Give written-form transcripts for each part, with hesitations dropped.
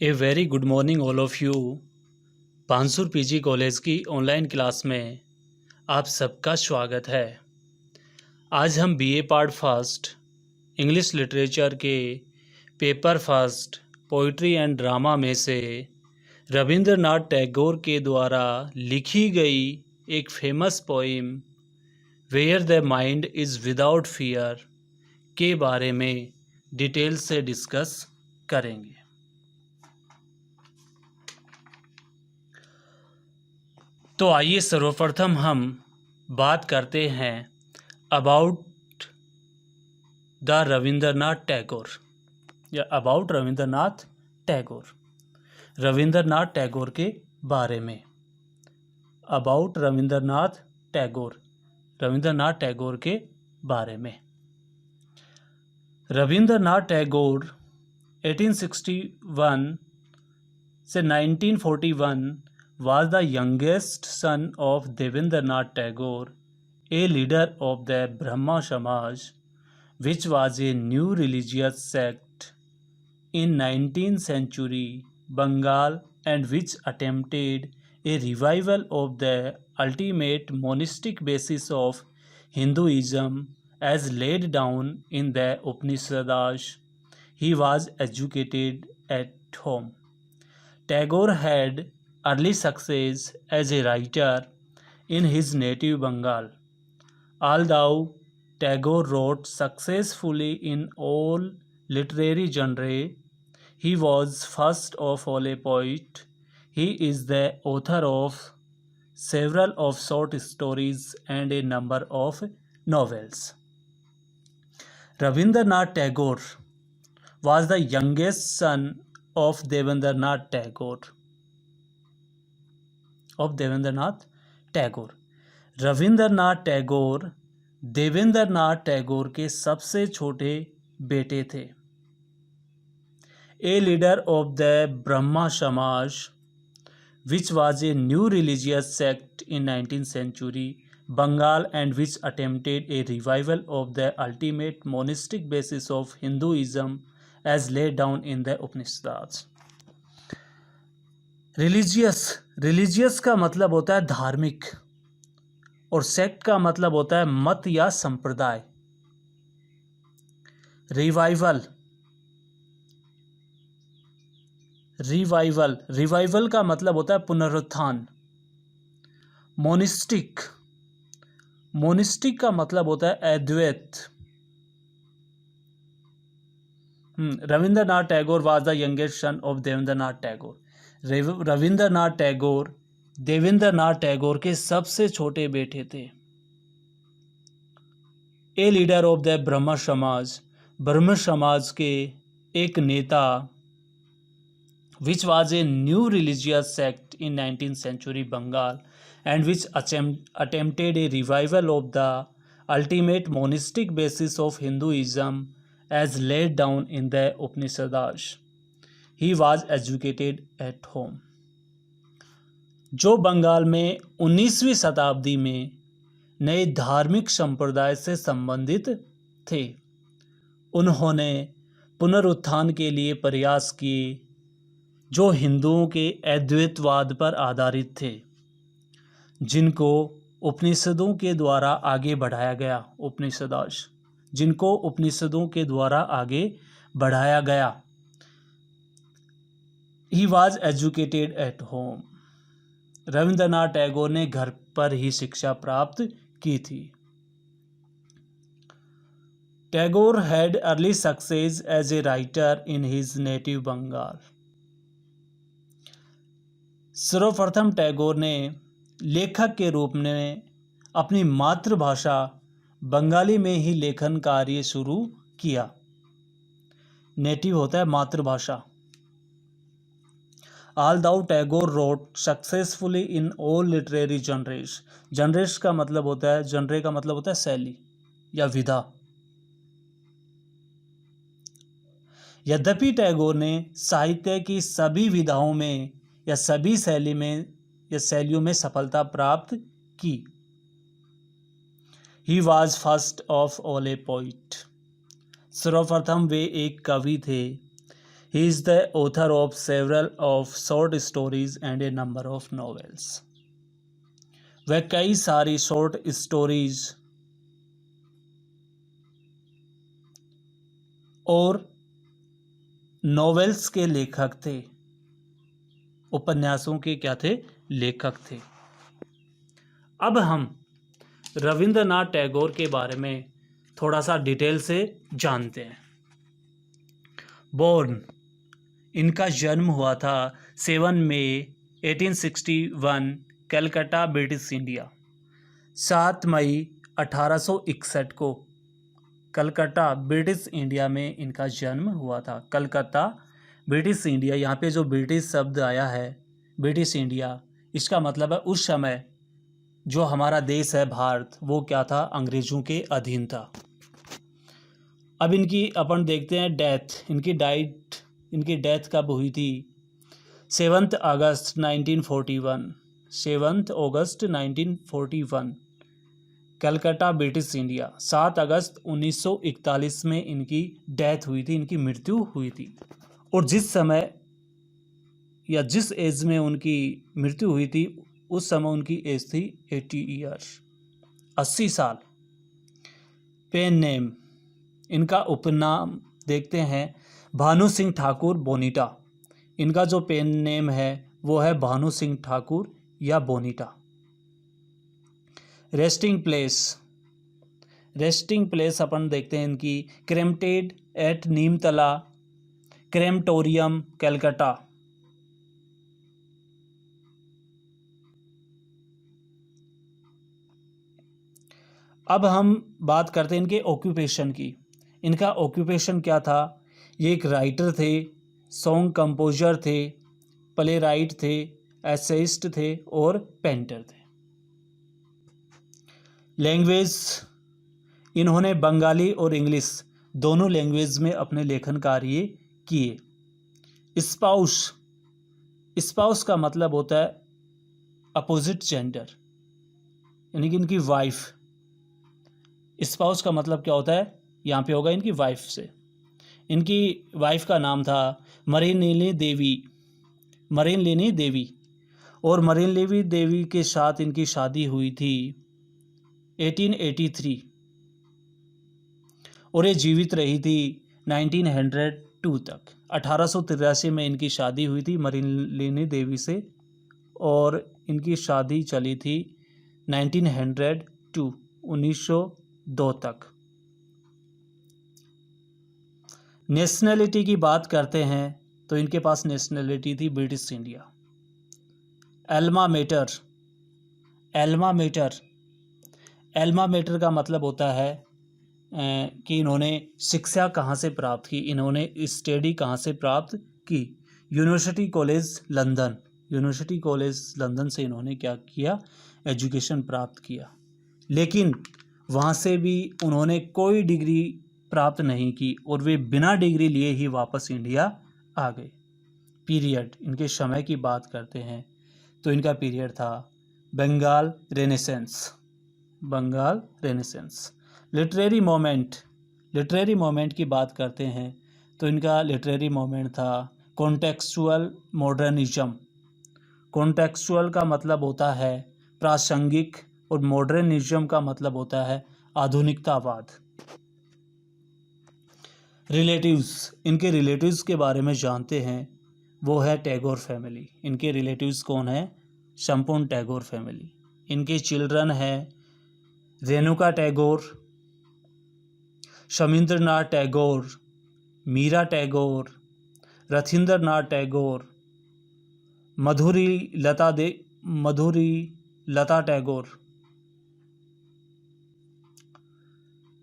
A very good morning all of you. Pansur PG college की online class में आप सबका स्वागत है। आज हम BA part first English literature के paper first poetry and drama में से रविंद्रनाथ टैगोर के द्वारा लिखी गई एक famous poem where the mind is without fear के बारे में डिटेल से डिस्कस करेंगे। तो आइए सर्वप्रथम हम बात करते हैं अबाउट द रविंद्रनाथ टैगोर या अबाउट रविंद्रनाथ टैगोर। रविंद्रनाथ टैगोर के बारे में अबाउट रविंद्रनाथ टैगोर, रविंद्रनाथ टैगोर के बारे में। रविंद्रनाथ टैगोर 1861 से 1941 was the youngest son of Devendranath Tagore, a leader of the Brahma Samaj, which was a new religious sect in 19th century Bengal and which attempted a revival of the ultimate monistic basis of Hinduism as laid down in the Upanishads. He was educated at home. Tagore had early success as a writer in his native Bengal. Although Tagore wrote successfully in all literary genres, he was first of all a poet. He is the author of several of short stories and a number of novels. Rabindranath Tagore was the youngest son of Devendranath Tagore. Rabindranath Tagore Debendranath Tagore के सबसे छोटे बेटे थे। A leader of the Brahmo Samaj which was a new religious sect in 19th century Bengal and which attempted a revival of the ultimate monistic basis of Hinduism as laid down in the Upanishads. Religious का मतलब होता है धार्मिक और sect का मतलब होता है मत या संप्रदाय। रिवाइवल का मतलब होता है पुनरुत्थान। मोनिस्टिक का मतलब होता है Advaita. Rabindranath Tagore was the youngest son of Debendranath Tagore. Rabindranath Tagore Debendranath Tagore के सबसे छोटे बेटे थे। ए लीडर ऑफ द ब्रह्म समाज के एक नेता which was a new religious sect in 19th century Bengal and which attempted a revival of the ultimate monistic basis of Hinduism as laid down in the Upanishads. He was educated at home. जो बंगाल में 19वीं शताब्दी में नए धार्मिक संप्रदाय से संबंधित थे, उन्होंने पुनरुत्थान के लिए प्रयास किए जो हिंदुओं के अद्वैतवाद पर आधारित थे, जिनको उपनिषदों के द्वारा आगे बढ़ाया गया। जिनको उपनिषदों के द्वारा आगे बढ़ाया गया। He was educated at home. Rabindranath Tagore ने घर पर ही शिक्षा प्राप्त की थी। Tagore had early success as a writer in his native Bengal. सर्वप्रथम टैगोर ने लेखक के रूप में अपनी मातृभाषा बंगाली में ही लेखन कार्य शुरू किया। नेटिव होता है मातृभाषा। Although Tagore wrote successfully in all literary genres. Genres का मतलब होता है, genre का मतलब होता है शैली या विधा। यद्यपि टैगोर ने साहित्य की सभी विधाओं में या सभी शैलियों में सफलता प्राप्त की। He was first of all a poet. सर्वप्रथम वे एक कवि थे। He is the author of several of short stories and a number of novels. वह कई सारी शॉर्ट स्टोरीज और नॉवेल्स के लेखक थे, उपन्यासों के क्या थे, लेखक थे। अब हम रविंद्रनाथ टैगोर के बारे में थोड़ा सा डिटेल से जानते हैं। बोर्न, इनका जन्म हुआ था 7 मई 1861 कलकत्ता, ब्रिटिश इंडिया। 7 मई 1861 को कलकत्ता, ब्रिटिश इंडिया में इनका जन्म हुआ था। कलकत्ता, ब्रिटिश इंडिया, यहाँ पे जो ब्रिटिश शब्द आया है, ब्रिटिश इंडिया, इसका मतलब है उस समय जो हमारा देश है भारत, वो क्या था, अंग्रेज़ों के अधीन था। अब इनकी अपन देखते हैं डेथ। इनकी डेथ कब हुई थी? 7 अगस्त 1941, 7 अगस्त 1941 कलकत्ता, ब्रिटिश इंडिया। 7 अगस्त 1941 में इनकी डेथ हुई थी, इनकी मृत्यु हुई थी। और जिस समय या जिस एज में उनकी मृत्यु हुई थी, उस समय उनकी एज थी 80 ईयर्स, 80 साल। पेन नेम, इनका उपनाम देखते हैं भानु सिंह ठाकुर बोनीटा। इनका जो पेन नेम है वो है भानु सिंह ठाकुर या बोनीटा। रेस्टिंग प्लेस अपन देखते हैं इनकी क्रेमटेड एट नीमतला क्रेमटोरियम, कलकत्ता। अब हम बात करते हैं इनके ऑक्यूपेशन की। इनका ऑक्यूपेशन क्या था? ये एक राइटर थे, सॉन्ग कंपोजर थे, प्ले राइट थे, एसेइस्ट थे और पेंटर थे। लैंग्वेज, इन्होंने बंगाली और इंग्लिश दोनों लैंग्वेज में अपने लेखन कार्य किए। स्पाउस का मतलब होता है अपोजिट जेंडर, यानी कि इनकी वाइफ। स्पाउस का मतलब क्या होता है? यहाँ पे होगा इनकी वाइफ से। इनकी वाइफ का नाम था मरीन लेनी देवी और मरीन लेवी देवी के साथ इनकी शादी हुई थी 1883 और ये जीवित रही थी 1902 तक। 1883 में इनकी शादी हुई थी मरीन लेनी देवी से और इनकी शादी चली थी 1902 तक। नेशनैलिटी की बात करते हैं तो इनके पास नेशनैलिटी थी ब्रिटिश इंडिया। एल्मा मेटर का मतलब होता है कि इन्होंने शिक्षा कहाँ से प्राप्त की, इन्होंने स्टडी कहाँ से प्राप्त की। यूनिवर्सिटी कॉलेज लंदन से इन्होंने क्या किया, एजुकेशन प्राप्त किया। लेकिन वहाँ से भी उन्होंने कोई डिग्री प्राप्त नहीं की और वे बिना डिग्री लिए ही वापस इंडिया आ गए। पीरियड, इनके समय की बात करते हैं तो इनका पीरियड था बंगाल रेनेसेंस। लिटरेरी मोमेंट की बात करते हैं तो इनका लिटरेरी मोमेंट था कॉन्टेक्सुअल मॉडर्निज्म। कॉन्टेक्सुअल का मतलब होता है प्रासंगिक और मॉडर्निज्म का मतलब होता है आधुनिकतावाद। रिलेटिव्स, इनके रिलेटिव्स के बारे में जानते हैं, वो है टैगोर फैमिली। इनके रिलेटिव्स कौन है? संपूर्ण टैगोर फैमिली। इनके चिल्ड्रन हैं रेणुका टैगोर, शमींद्रनाथ टैगोर, मीरा टैगोर, रथिंद्रनाथ टैगोर, मधुरी लता Tagore.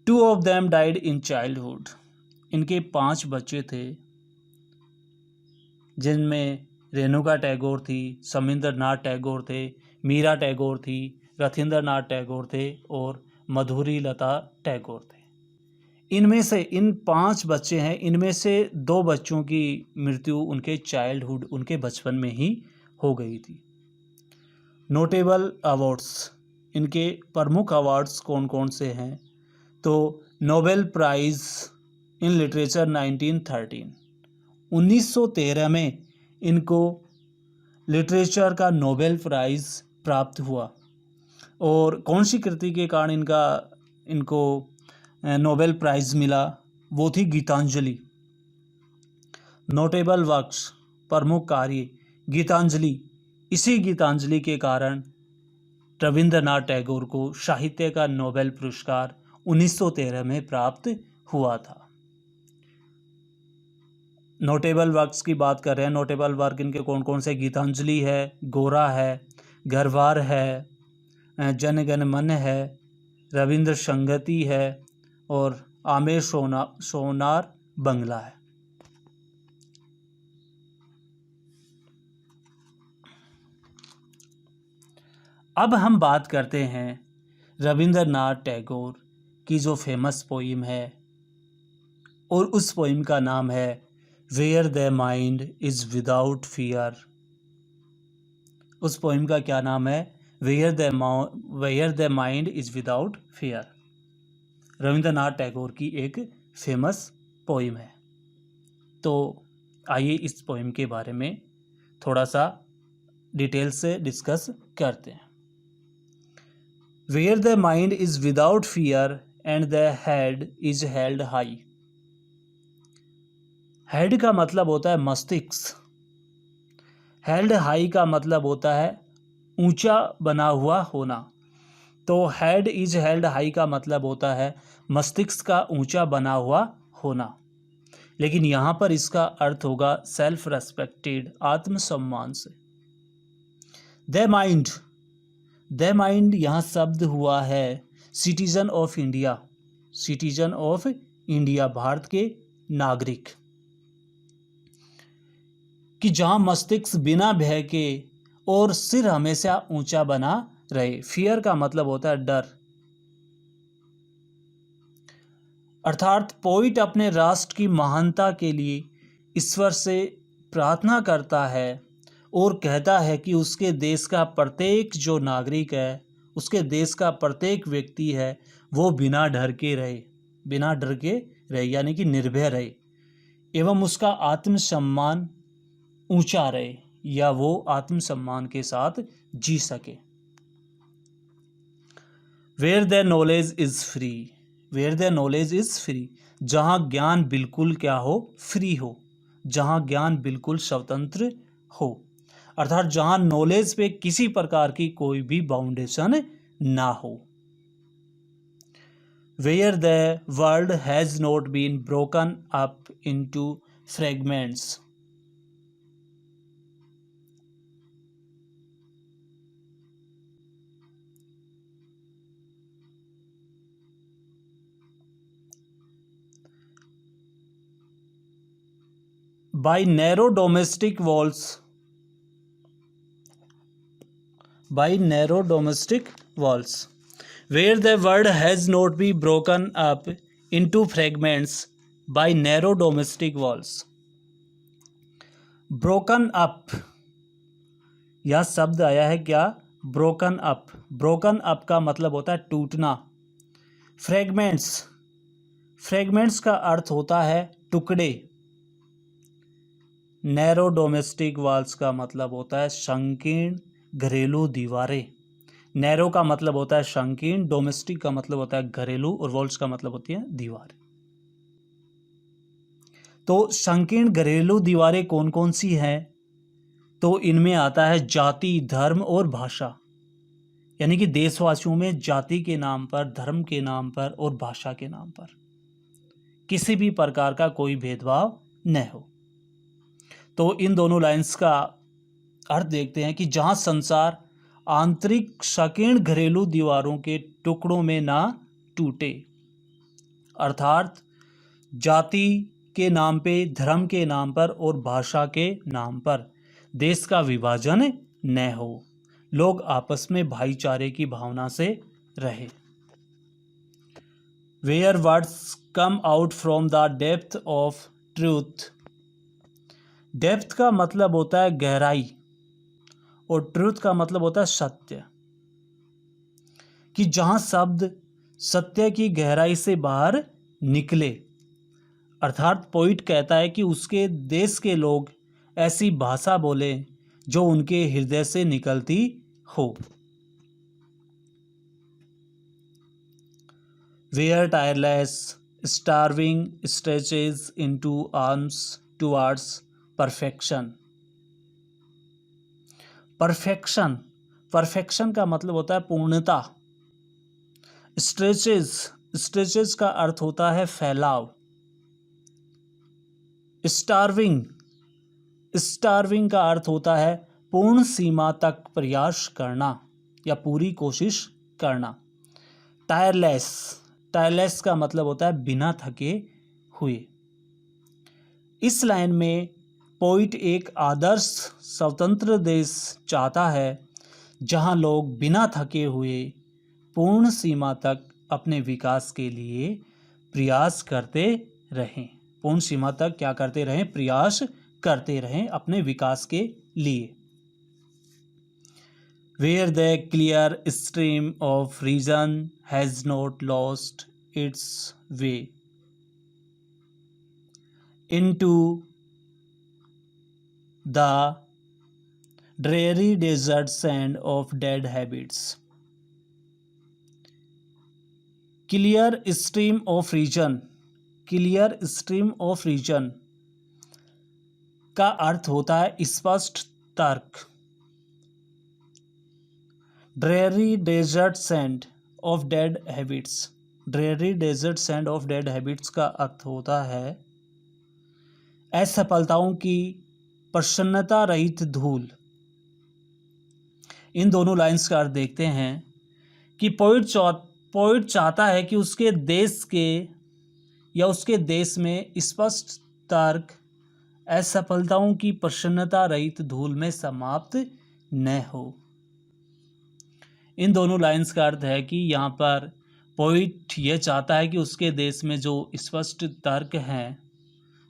2 of them died in childhood. इनके 5 बच्चे थे जिनमें रेणुका टैगोर थी, शमींद्रनाथ टैगोर थे, मीरा टैगोर थी, रथिंद्रनाथ टैगोर थे और मधुरी लता टैगोर थे। इनमें से इन 5 बच्चे हैं, इनमें से 2 बच्चों की मृत्यु उनके चाइल्डहुड, उनके बचपन में ही हो गई थी। नोटेबल अवार्ड्स, इनके प्रमुख अवार्ड्स कौन कौन से हैं? तो नोबेल प्राइज़ इन लिटरेचर 1913, 1913 में इनको लिटरेचर का नोबेल प्राइज़ प्राप्त हुआ। और कौन सी कृति के कारण इनको नोबेल प्राइज़ मिला, वो थी गीतांजलि। नोटेबल वर्क्स, प्रमुख कार्य, गीतांजलि। इसी गीतांजलि के कारण रविंद्रनाथ टैगोर को साहित्य का नोबेल पुरस्कार 1913 में प्राप्त हुआ था। नोटेबल वर्क्स की बात कर रहे हैं। नोटेबल वर्क इनके कौन कौन से? गीतांजलि है, गोरा है, घरबार है, जन गण मन है, रविंद्र संगति है और आमेर सोनार बंगला है। अब हम बात करते हैं रविंद्रनाथ टैगोर की जो फेमस पोइम है, और उस पोइम का नाम है where the mind is without fear. उस पोइम का क्या नाम है? Where the mind is without fear. Rabindranath Tagore की एक फेमस पोइम है। तो आइए इस पोइम के बारे में थोड़ा सा डिटेल से डिस्कस करते हैं। Where the mind is without fear and the head is held high। Head का मतलब होता है मस्तिष्क। हेल्ड हाई का मतलब होता है ऊंचा बना हुआ होना। तो हेड इज हेल्ड हाई का मतलब होता है मस्तिष्क का ऊंचा बना हुआ होना। लेकिन यहाँ पर इसका अर्थ होगा सेल्फ रेस्पेक्टेड, आत्मसम्मान से। द माइंड यहाँ शब्द हुआ है citizen of India. Citizen of India, Bharat के नागरिक, कि जहाँ मस्तिष्क बिना भय के और सिर हमेशा ऊंचा बना रहे। फियर का मतलब होता है डर। अर्थात पोइट अपने राष्ट्र की महानता के लिए ईश्वर से प्रार्थना करता है और कहता है कि उसके देश का प्रत्येक जो नागरिक है, उसके देश का प्रत्येक व्यक्ति है, वो बिना डर के रहे, यानी कि निर्भय रहे, एवं उसका आत्मसम्मान ऊंचा रहे, या वो आत्मसम्मान के साथ जी सके। Where the knowledge is free. Where the knowledge is free, जहाँ ज्ञान बिल्कुल क्या हो? फ्री हो, जहाँ ज्ञान बिल्कुल स्वतंत्र हो। अर्थात जहाँ नॉलेज पे किसी प्रकार की कोई भी बाउंडेशन ना हो। Where the world has not been broken up into fragments. by narrow domestic walls, where the world has not been broken up into fragments by narrow domestic walls। broken up, यह शब्द आया है क्या? broken up। broken up का मतलब होता है टूटना। फ्रेगमेंट्स का अर्थ होता है टुकड़े। नैरो डोमेस्टिक वॉल्स का मतलब होता है संकीर्ण घरेलू दीवारें। नैरो का मतलब होता है संकीर्ण, डोमेस्टिक का मतलब होता है घरेलू, और वॉल्स का मतलब होती है दीवारें। तो संकीर्ण घरेलू दीवारें कौन कौन सी हैं? तो इनमें आता है जाति, धर्म और भाषा। यानी कि देशवासियों में जाति के नाम पर, धर्म के नाम पर और भाषा के नाम पर किसी भी प्रकार का कोई भेदभाव न हो। तो इन दोनों लाइंस का अर्थ देखते हैं कि जहां संसार आंतरिक संकीर्ण घरेलू दीवारों के टुकड़ों में ना टूटे, अर्थात जाति के नाम पे, धर्म के नाम पर और भाषा के नाम पर देश का विभाजन न हो, लोग आपस में भाईचारे की भावना से रहे। Where words come out from the depth of truth. Depth का मतलब होता है गहराई और ट्रूथ का मतलब होता है सत्य, कि जहां शब्द सत्य की गहराई से बाहर निकले, अर्थात पोइट कहता है कि उसके देश के लोग ऐसी भाषा बोले जो उनके हृदय से निकलती हो। Where tireless starving stretches into arms towards perfection. Perfection का मतलब होता है पूर्णता। स्ट्रेचेस का अर्थ होता है फैलाव। स्टार्विंग का अर्थ होता है पूर्ण सीमा तक प्रयास करना या पूरी कोशिश करना। टायरलेस का मतलब होता है बिना थके हुए। इस लाइन में पोइट एक आदर्श स्वतंत्र देश चाहता है जहां लोग बिना थके हुए पूर्ण सीमा तक अपने विकास के लिए प्रयास करते रहें। पूर्ण सीमा तक क्या करते रहें? प्रयास करते रहें अपने विकास के लिए। Where the clear stream of reason has not lost its way into the dreary desert sand of dead habits. Clear stream of reason का अर्थ होता है स्पष्ट तर्क। Dreary desert sand of dead habits का अर्थ होता है असफलताओं की प्रसन्नता रहित धूल। इन दोनों लाइंस का अर्थ देखते हैं कि पोइट चाहता है कि उसके देश में स्पष्ट तर्क असफलताओं की प्रसन्नता रहित धूल में समाप्त न हो। इन दोनों लाइंस का अर्थ है कि यहाँ पर पोइट यह चाहता है कि उसके देश में जो स्पष्ट तर्क हैं,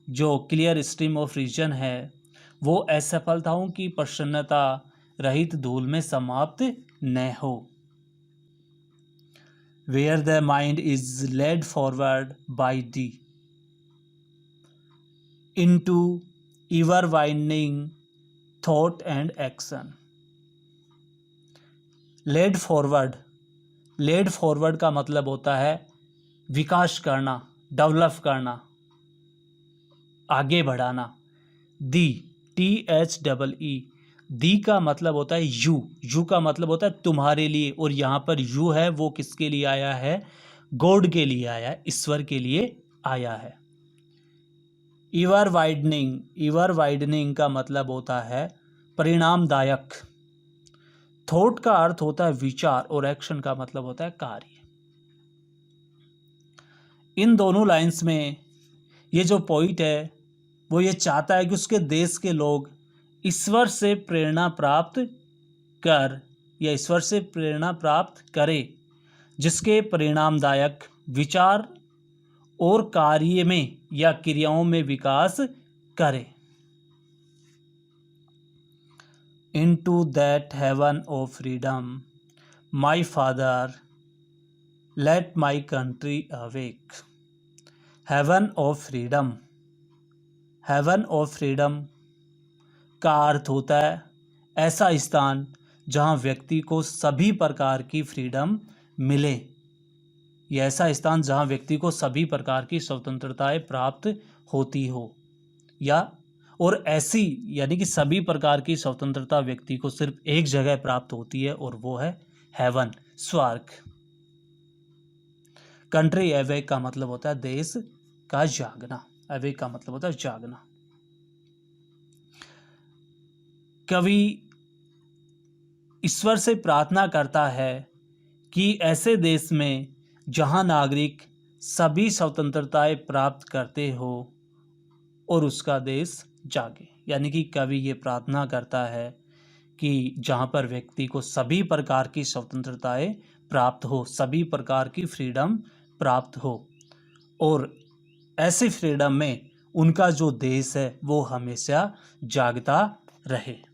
जो क्लियर स्ट्रीम ऑफ रीजन है, वो असफलताओं की प्रसन्नता रहित धूल में समाप्त न हो। Where the mind is led forward by the into ever widening thought and action. Led forward का मतलब होता है विकास करना, डेवलप करना, आगे बढ़ाना। दी का मतलब होता है यू का मतलब होता है तुम्हारे लिए, और यहाँ पर यू है वो किसके लिए आया है? गॉड के लिए आया है, ईश्वर के लिए आया है। ईवर वाइडनिंग का मतलब होता है परिणामदायक। थॉट का अर्थ होता है विचार, और एक्शन का मतलब होता है कार्य। इन दोनों लाइंस में ये जो पॉइंट है वो ये चाहता है कि उसके देश के लोग ईश्वर से प्रेरणा प्राप्त करे, जिसके परिणामदायक विचार और कार्य में या क्रियाओं में विकास करे। Into that heaven of freedom, my father, let my country awake. Heaven of freedom का अर्थ होता है ऐसा स्थान जहाँ व्यक्ति को सभी प्रकार की फ्रीडम मिले। यह ऐसा स्थान जहाँ व्यक्ति को सभी प्रकार की स्वतंत्रताएं प्राप्त होती हो, और ऐसी यानी कि सभी प्रकार की स्वतंत्रता व्यक्ति को सिर्फ एक जगह प्राप्त होती है, और वो है हेवन, स्वर्ग। कंट्री अवेक का मतलब होता है देश का जागना। अवेक का मतलब होता है जागना। कवि ईश्वर से प्रार्थना करता है कि ऐसे देश में जहां नागरिक सभी स्वतंत्रताएं प्राप्त करते हो और उसका देश जागे। यानी कि कवि ये प्रार्थना करता है कि जहाँ पर व्यक्ति को सभी प्रकार की स्वतंत्रताएं प्राप्त हो, सभी प्रकार की फ्रीडम प्राप्त हो, और ऐसे फ्रीडम में उनका जो देश है वो हमेशा जागता रहे।